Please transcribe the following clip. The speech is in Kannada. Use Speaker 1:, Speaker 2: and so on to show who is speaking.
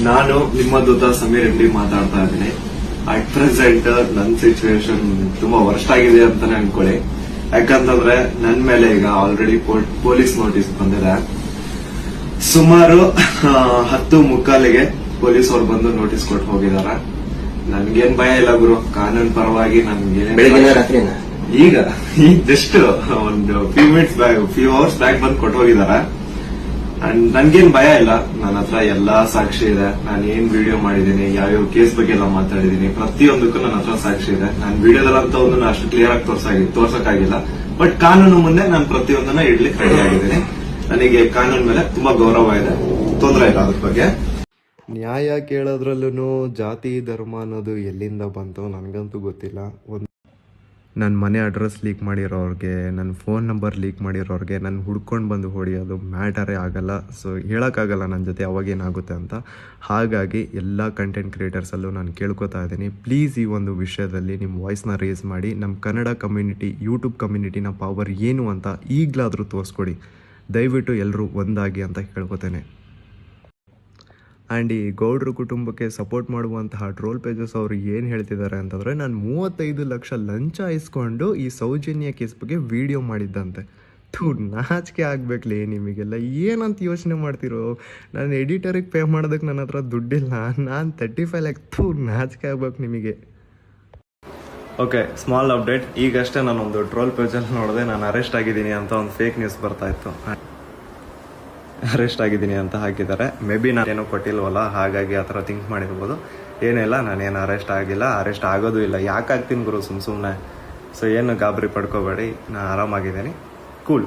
Speaker 1: ನಾನು ನಿಮ್ಮ ದೂತ ಸಮೀರ್ ರೆಡ್ಡಿ ಮಾತಾಡ್ತಾ ಇದ್ದೀನಿ. ಅಟ್ ಪ್ರೆಸೆಂಟ್ ನನ್ನ ಸಿಚುವೇಶನ್ ತುಂಬಾ ವರ್ಸ್ಟ್ ಆಗಿದೆ ಅಂತಾನೆ ಅನ್ಕೊಳ್ಳಿ. ಯಾಕಂತಂದ್ರೆ ನನ್ ಮೇಲೆ ಈಗ ಆಲ್ರೆಡಿ ಪೊಲೀಸ್ ನೋಟಿಸ್ ಬಂದಿದೆ. ಸುಮಾರು 10:45 ಪೊಲೀಸ್ ಅವ್ರು ಬಂದು ನೋಟಿಸ್ ಕೊಟ್ಟು ಹೋಗಿದಾರೆ. ನನ್ಗೇನ್ ಭಯ ಇಲ್ಲ ಗುರು, ಕಾನೂನು ಪರವಾಗಿ ಈಗ ಜಸ್ಟ್ ಒಂದು ಫ್ಯೂ ಅವರ್ಸ್ ಬ್ಯಾಕ್ ಬಂದು ಕೊಟ್ಟು ಹೋಗಿದಾರೆ. ಅಂಡ್ ನನ್ಗೇನ್ ಭಯ ಇಲ್ಲ. ನನ್ನ ಹತ್ರ ಎಲ್ಲಾ ಸಾಕ್ಷಿ ಇದೆ. ನಾನು ಏನ್ ವಿಡಿಯೋ ಮಾಡಿದೀನಿ, ಯಾವ್ಯಾವ ಕೇಸ್ ಬಗ್ಗೆ ಎಲ್ಲ ಮಾತಾಡಿದೀನಿ, ಪ್ರತಿಯೊಂದಕ್ಕೂ ನನ್ನ ಹತ್ರ ಸಾಕ್ಷಿ ಇದೆ. ನಾನು ವಿಡಿಯೋದಲ್ಲಂತ ಒಂದು ಅಷ್ಟು ಕ್ಲಿಯರ್ ಆಗಿ ತೋರ್ಸಕ್ಕಾಗಿಲ್ಲ. ಬಟ್ ಕಾನೂನು ಮುಂದೆ ನಾನು ಪ್ರತಿಯೊಂದನ್ನ ಇಡ್ಲಿಕ್ಕೆ ರೆಡಿ ಆಗಿದ್ದೀನಿ. ನನಗೆ ಕಾನೂನು ಮೇಲೆ ತುಂಬಾ ಗೌರವ ಇದೆ, ತೊಂದರೆ ಇಲ್ಲ ಅದ್ರ ಬಗ್ಗೆ. ನ್ಯಾಯ ಕೇಳೋದ್ರಲ್ಲೂ ಜಾತಿ ಧರ್ಮ ಅನ್ನೋದು ಎಲ್ಲಿಂದ ಬಂತು ನನಗಂತೂ ಗೊತ್ತಿಲ್ಲ. ನನ್ನ ಮನೆ ಅಡ್ರೆಸ್ ಲೀಕ್ ಮಾಡಿರೋರಿಗೆ, ನನ್ನ ಫೋನ್ ನಂಬರ್ ಲೀಕ್ ಮಾಡಿರೋರಿಗೆ ನಾನು ಹುಡ್ಕೊಂಡು ಬಂದು ಹೊಡೆಯೋದು ಮ್ಯಾಟರೇ ಆಗಲ್ಲ. ಸೊ ಹೇಳೋಕ್ಕಾಗಲ್ಲ ನನ್ನ ಜೊತೆ ಅವಾಗೇನಾಗುತ್ತೆ ಅಂತ. ಹಾಗಾಗಿ ಎಲ್ಲ ಕಂಟೆಂಟ್ ಕ್ರಿಯೇಟರ್ಸಲ್ಲೂ ನಾನು ಕೇಳ್ಕೊತಾ ಇದ್ದೀನಿ, ಪ್ಲೀಸ್ ಈ ಒಂದು ವಿಷಯದಲ್ಲಿ ನಿಮ್ಮ ವಾಯ್ಸ್ನ ರೇಸ್ ಮಾಡಿ ನಮ್ಮ ಕನ್ನಡ ಕಮ್ಯುನಿಟಿ, ಯೂಟ್ಯೂಬ್ ಕಮ್ಯುನಿಟಿನ ಪವರ್ ಏನು ಅಂತ ಈಗಲಾದರೂ ತೋರಿಸ್ಕೊಡಿ. ದಯವಿಟ್ಟು ಎಲ್ಲರೂ ಒಂದಾಗಿ ಅಂತ ಕೇಳ್ಕೊತೇನೆ. ಆ್ಯಂಡ್ ಈ ಗೌಡ್ರ ಕುಟುಂಬಕ್ಕೆ ಸಪೋರ್ಟ್ ಮಾಡುವಂತಹ ಟ್ರೋಲ್ ಪೇಜಸ್ ಅವರು ಏನು ಹೇಳ್ತಿದ್ದಾರೆ ಅಂತಂದರೆ, ನಾನು 35 ಲಕ್ಷ ಲಂಚ ಇಸ್ಕೊಂಡು ಈ ಸೌಜನ್ಯ ಕೇಸ್ ಬಗ್ಗೆ ವಿಡಿಯೋ ಮಾಡಿದ್ದಂತೆ. ನಾಚಿಕೆ ಆಗಬೇಕಲೇ ನಿಮಗೆಲ್ಲ, ಏನಂತ ಯೋಚನೆ ಮಾಡ್ತಿರೋ? ನಾನು ಎಡಿಟರಿಗೆ ಪೇ ಮಾಡೋದಕ್ಕೆ ನನ್ನ ಹತ್ರ ದುಡ್ಡಿಲ್ಲ, ನಾನು 35 ಲ್ಯಾಕ್. ನಾಚಿಕೆ ಆಗ್ಬೇಕು ನಿಮಗೆ. Okay, small update. ಈಗಷ್ಟೇ ನಾನೊಂದು ಟ್ರೋಲ್ ಪೇಜಲ್ಲಿ ನೋಡಿದೆ, ನಾನು ಅರೆಸ್ಟ್ ಆಗಿದ್ದೀನಿ ಅಂತ ಒಂದು ಫೇಕ್ ನ್ಯೂಸ್ ಬರ್ತಾ ಇತ್ತು. ಅರೆಸ್ಟ್ ಆಗಿದ್ದೀನಿ ಅಂತ ಹಾಕಿದ್ದಾರೆ. ಮೇ ಬಿ ನಾನೇನೋ ಕೊಟ್ಟಿಲ್ವಲ್ಲ, ಹಾಗಾಗಿ ಆ ಥರ ಥಿಂಕ್ ಮಾಡಿರ್ಬೋದು. ಏನಿಲ್ಲ, ನಾನೇನು ಅರೆಸ್ಟ್ ಆಗಿಲ್ಲ, ಅರೆಸ್ಟ್ ಆಗೋದು ಇಲ್ಲ. ಯಾಕೆ ಆಗ್ತೀನಿ ಗುರು ಸುಮ್ಮನೆ. ಸೊ ಏನು ಗಾಬರಿ ಪಡ್ಕೋಬೇಡಿ, ನಾನು ಆರಾಮಾಗಿದ್ದೀನಿ. ಕೂಲ್.